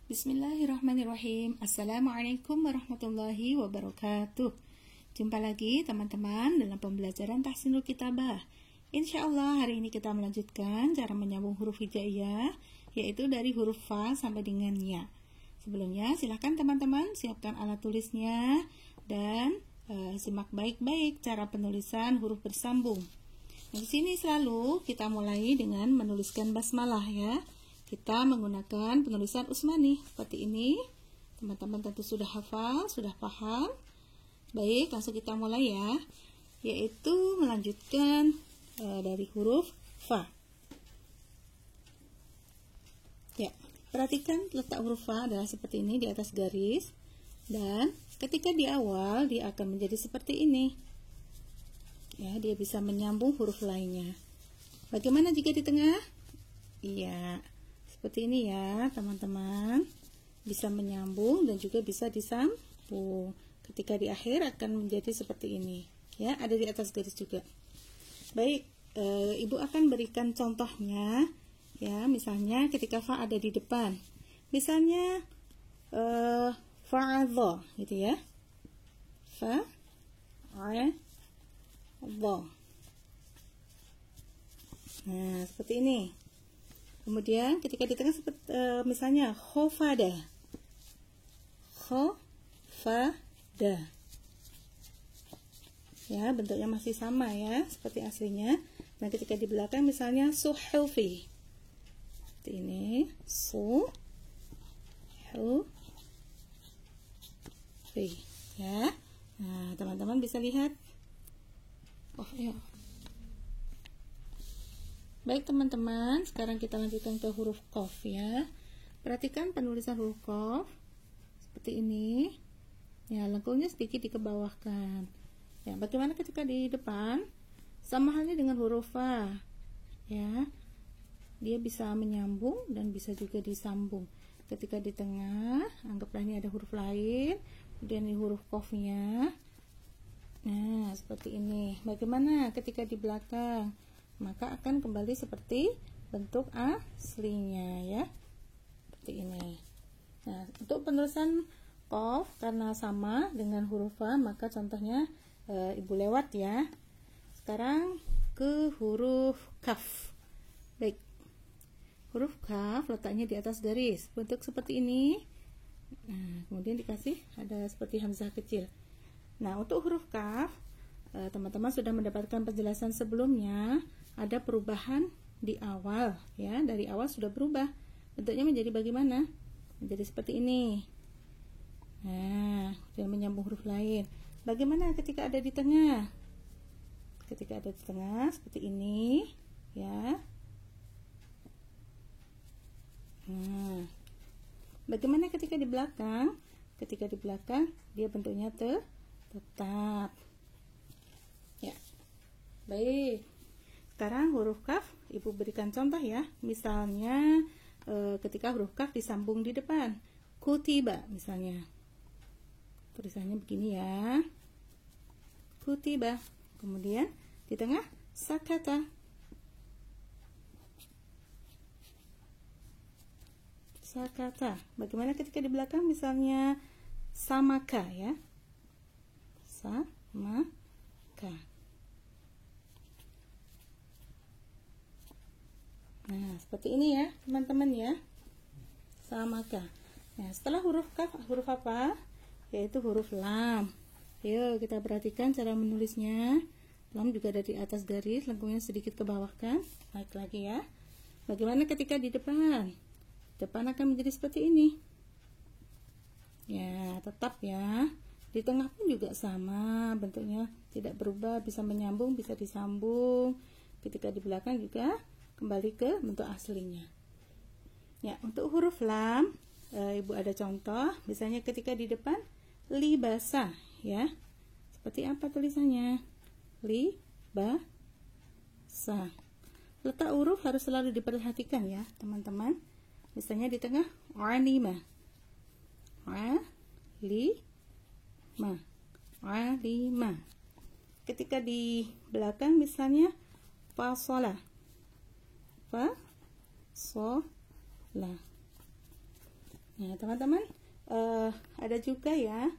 Bismillahirrahmanirrahim. Assalamualaikum warahmatullahi wabarakatuh. Jumpa lagi teman-teman dalam pembelajaran Tahsinul Kitabah. Insya Allah hari ini kita melanjutkan cara menyambung huruf hijaiyah, yaitu dari huruf fa sampai dengan ya. Sebelumnya silahkan teman-teman siapkan alat tulisnya dan simak baik-baik cara penulisan huruf bersambung. Di sini selalu kita mulai dengan menuliskan basmalah ya. Kita menggunakan penulisan Utsmani seperti ini. Teman-teman tentu sudah hafal, sudah paham. Baik, langsung kita mulai ya. Yaitu melanjutkan dari huruf fa. Ya, perhatikan letak huruf fa adalah seperti ini di atas garis. Dan ketika di awal dia akan menjadi seperti ini. Ya, dia bisa menyambung huruf lainnya. Bagaimana jika di tengah? Iya. Seperti ini ya teman-teman, bisa menyambung dan juga bisa disambung. Ketika di akhir akan menjadi seperti ini ya, ada di atas garis juga. Baik, ibu akan berikan contohnya ya. Misalnya ketika fa ada di depan, misalnya fa'adha gitu ya, fa'adha. Nah seperti ini. Kemudian ketika di tengah seperti misalnya khofada, ya, bentuknya masih sama ya seperti aslinya. Nah ketika di belakang misalnya suhufi, seperti ini, suhufi ya. Nah teman-teman bisa lihat. Oh ya. Baik teman-teman, sekarang kita lanjutkan ke huruf qaf ya. Perhatikan penulisan huruf qaf seperti ini. Ya, lengkungnya sedikit dikebawahkan. Ya, bagaimana ketika di depan? Sama halnya dengan huruf fa. Ya. Dia bisa menyambung dan bisa juga disambung. Ketika di tengah, anggaplah ini ada huruf lain, kemudian ini huruf qafnya. Nah, seperti ini. Bagaimana ketika di belakang? Maka akan kembali seperti bentuk aslinya ya, seperti ini. Nah untuk penulisan qaf karena sama dengan huruf fa, maka contohnya ibu lewat ya. Sekarang ke huruf kaf. Baik, huruf kaf letaknya di atas garis, bentuk seperti ini. Nah kemudian dikasih ada seperti hamzah kecil. Nah untuk huruf kaf teman-teman sudah mendapatkan penjelasan sebelumnya. Ada perubahan di awal ya, dari awal sudah berubah bentuknya menjadi bagaimana, menjadi seperti ini. Nah dan menyambung huruf lain. Bagaimana ketika ada di tengah? Ketika ada di tengah seperti ini ya. Nah bagaimana ketika di belakang? Ketika di belakang dia bentuknya tetap ya. Baik, sekarang huruf kaf ibu berikan contoh ya. Misalnya ketika huruf kaf disambung di depan, kutiba misalnya, tulisannya begini ya, kutiba. Kemudian di tengah sakata, sakata. Bagaimana ketika di belakang? Misalnya samaka ya, samaka. Nah seperti ini ya teman-teman ya, samaka. Nah setelah huruf kaf, huruf apa? Yaitu huruf lam. Yuk kita perhatikan cara menulisnya. Lam juga ada di atas garis, lengkungnya sedikit ke bawah kan. Naik lagi ya. Bagaimana ketika di depan? Depan akan menjadi seperti ini. Ya tetap ya. Di tengah pun juga sama, bentuknya tidak berubah, bisa menyambung, bisa disambung. Ketika di belakang juga kembali ke bentuk aslinya. Ya, untuk huruf lam, ibu ada contoh, misalnya ketika di depan libasa, ya. Seperti apa tulisannya? Libasa. Letak huruf harus selalu diperhatikan ya, teman-teman. Misalnya di tengah alima. Alima. Ketika di belakang misalnya fasola. Fasola. Nah, teman-teman, ada juga ya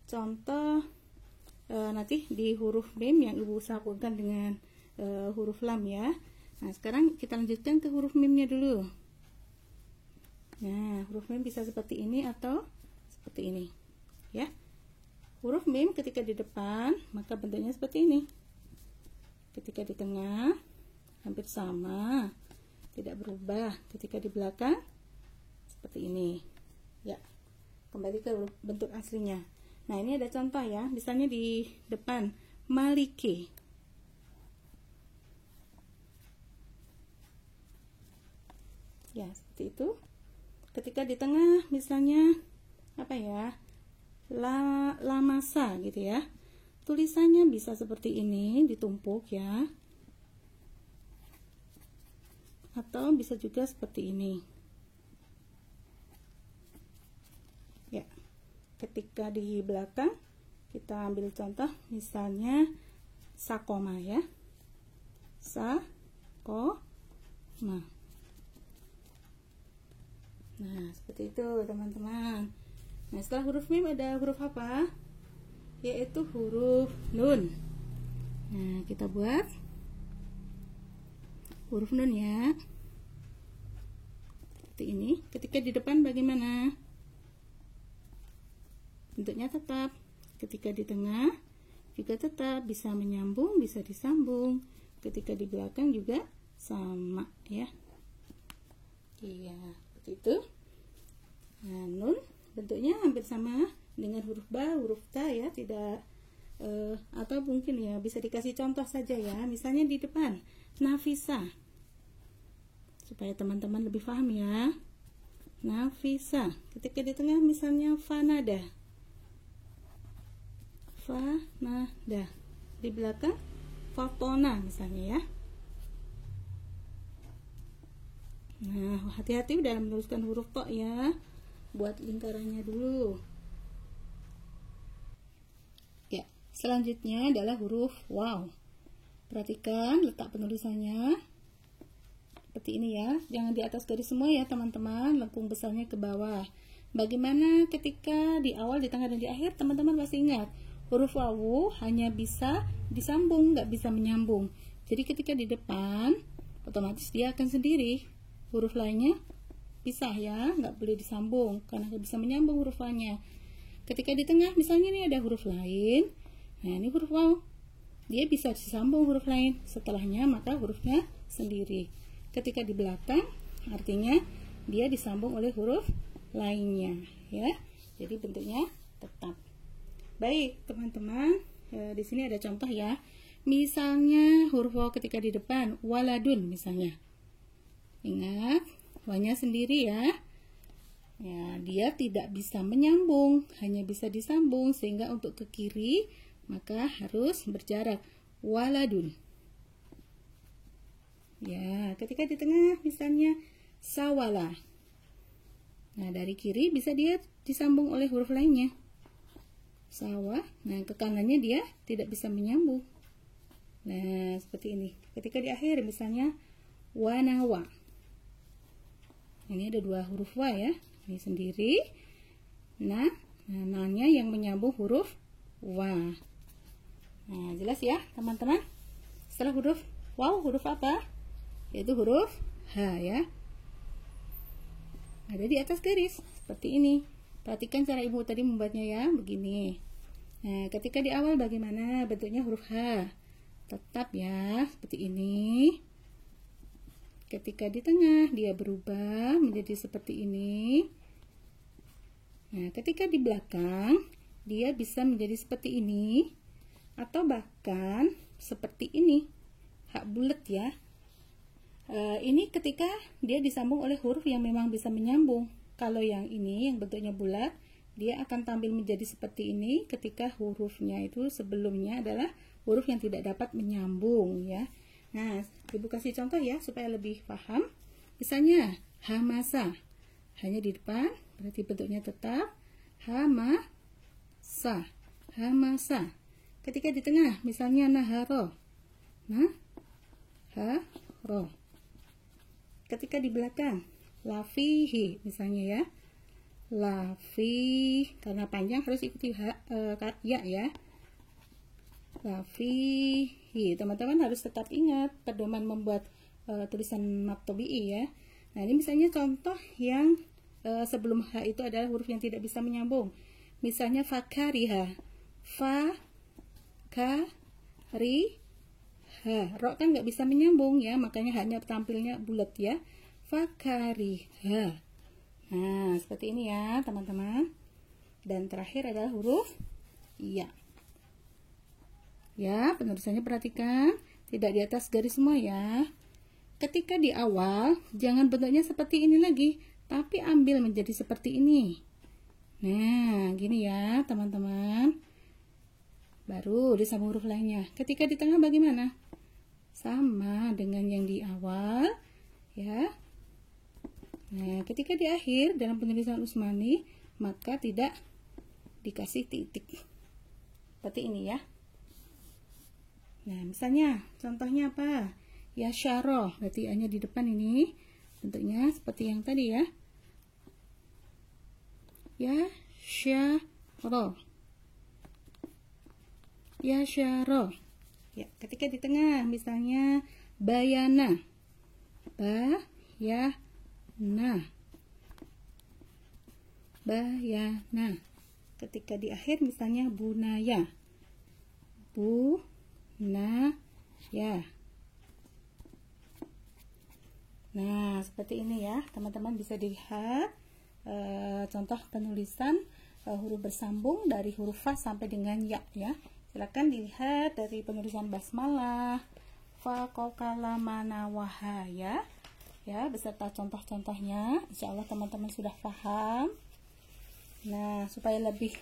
contoh nanti di huruf mim yang ibu sambungkan dengan huruf lam ya. Nah, sekarang kita lanjutkan ke huruf mimnya dulu. Nah, huruf mim bisa seperti ini atau seperti ini ya. Huruf mim ketika di depan maka bentuknya seperti ini. Ketika di tengah hampir sama, tidak berubah. Ketika di belakang seperti ini ya, kembali ke bentuk aslinya. Nah, ini ada contoh ya, misalnya di depan Maliki, ya seperti itu. Ketika di tengah misalnya apa ya, Lamasa gitu ya, tulisannya bisa seperti ini, ditumpuk ya, atau bisa juga seperti ini ya. Ketika di belakang kita ambil contoh misalnya Sakoma ya, Sakoma. Nah, seperti itu teman-teman. Nah, setelah huruf mim ada huruf apa? Yaitu huruf nun. Nah, kita buat huruf nun ya, seperti ini. Ketika di depan bagaimana? Bentuknya tetap. Ketika di tengah juga tetap, bisa menyambung, bisa disambung. Ketika di belakang juga sama ya. Iya, seperti itu. Nah, nun bentuknya hampir sama dengan huruf ba, huruf ta ya, tidak atau mungkin ya bisa dikasih contoh saja ya. Misalnya di depan Nafisa, supaya teman-teman lebih paham ya. Nafisa. Ketika di tengah misalnya Fanada, Fanada. Di belakang Fatona misalnya ya. Nah, hati-hati dalam menuliskan huruf to ya. Buat lingkarannya dulu. Ya, selanjutnya adalah huruf waw. Perhatikan letak penulisannya seperti ini ya. Jangan di atas garis semua ya teman-teman, lengkung besarnya ke bawah. Bagaimana ketika di awal, di tengah, dan di akhir? Teman-teman pasti ingat, huruf wawu hanya bisa disambung, nggak bisa menyambung. Jadi ketika di depan, otomatis dia akan sendiri. Huruf lainnya pisah ya, nggak boleh disambung karena nggak bisa menyambung huruf lainnya. Ketika di tengah, misalnya ini ada huruf lain. Nah, ini huruf waw. Dia bisa disambung huruf lain. Setelahnya maka hurufnya sendiri. Ketika di belakang, artinya dia disambung oleh huruf lainnya ya. Jadi bentuknya tetap. Baik, teman-teman, di sini ada contoh ya. Misalnya huruf waw ketika di depan, waladun misalnya. Ingat, wanya sendiri ya. Ya, dia tidak bisa menyambung, hanya bisa disambung, sehingga untuk ke kiri maka harus berjarak. Waladun. Ya, ketika di tengah misalnya sawala. Nah, dari kiri bisa dia disambung oleh huruf lainnya. Sawah. Nah, ke kanannya dia tidak bisa menyambung. Nah, seperti ini. Ketika di akhir misalnya wanawa. Ini ada dua huruf wa ya. Ini sendiri. Nah, nanya yang menyambung huruf wa. Nah, jelas ya, teman-teman. Setelah huruf waw, huruf apa? Yaitu huruf H ya. Ada di atas garis seperti ini. Perhatikan cara ibu tadi membuatnya ya, begini. Nah, ketika di awal bagaimana bentuknya huruf H? Tetap ya, seperti ini. Ketika di tengah dia berubah menjadi seperti ini. Nah, ketika di belakang dia bisa menjadi seperti ini atau bahkan seperti ini, hak bulat ya. Ini ketika dia disambung oleh huruf yang memang bisa menyambung. Kalau yang ini yang bentuknya bulat, dia akan tampil menjadi seperti ini ketika hurufnya itu sebelumnya adalah huruf yang tidak dapat menyambung ya. Nah, ibu kasih contoh ya supaya lebih paham. Misalnya hamasa, hanya di depan, berarti bentuknya tetap hamasa, hamasa. Ketika di tengah, misalnya naharo, Ketika di belakang, lafihi misalnya ya, Lafi, karena panjang harus ikuti ya. Lafihi. Teman-teman harus tetap ingat pedoman membuat tulisan mad tabi'i ya. Nah, ini misalnya contoh yang sebelum H itu adalah huruf yang tidak bisa menyambung. Misalnya fakariha. Fa, ka, ri, ha. Ro kan nggak bisa menyambung ya, makanya hanya tampilnya bulat ya. Fakariha. Nah, seperti ini ya teman-teman. Dan terakhir adalah huruf ya. Ya, penulisannya perhatikan, tidak di atas garis semua ya. Ketika di awal, jangan bentuknya seperti ini lagi, tapi ambil menjadi seperti ini. Nah, gini ya teman-teman. Baru disambung huruf lainnya. Ketika di tengah bagaimana? Sama dengan yang di awal ya. Nah, ketika di akhir dalam penulisan Usmani, maka tidak dikasih titik. Seperti ini ya. Nah, misalnya contohnya apa? Ya syarah, berarti hanya di depan ini. Bentuknya seperti yang tadi ya. Ya syarah. Ya syarah. Ya, ketika di tengah misalnya bayana. Bayana. Ketika di akhir misalnya bunaya. Bunaya. Nah, seperti ini ya teman-teman, bisa dilihat contoh penulisan huruf bersambung dari huruf fa sampai dengan ya ya. Silakan dilihat dari penulisan basmalah, fa, qala, mana, wahaya ya, beserta contoh-contohnya. Insya Allah teman-teman sudah paham. Nah, supaya lebih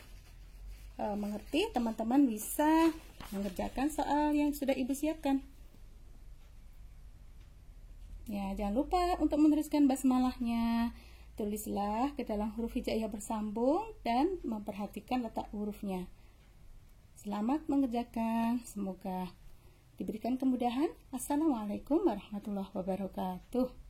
mengerti, teman-teman bisa mengerjakan soal yang sudah ibu siapkan. Ya, jangan lupa untuk menuliskan basmalahnya. Tulislah ke dalam huruf hijaiyah bersambung dan memperhatikan letak hurufnya. Selamat mengerjakan, semoga diberikan kemudahan. Assalamualaikum warahmatullahi wabarakatuh.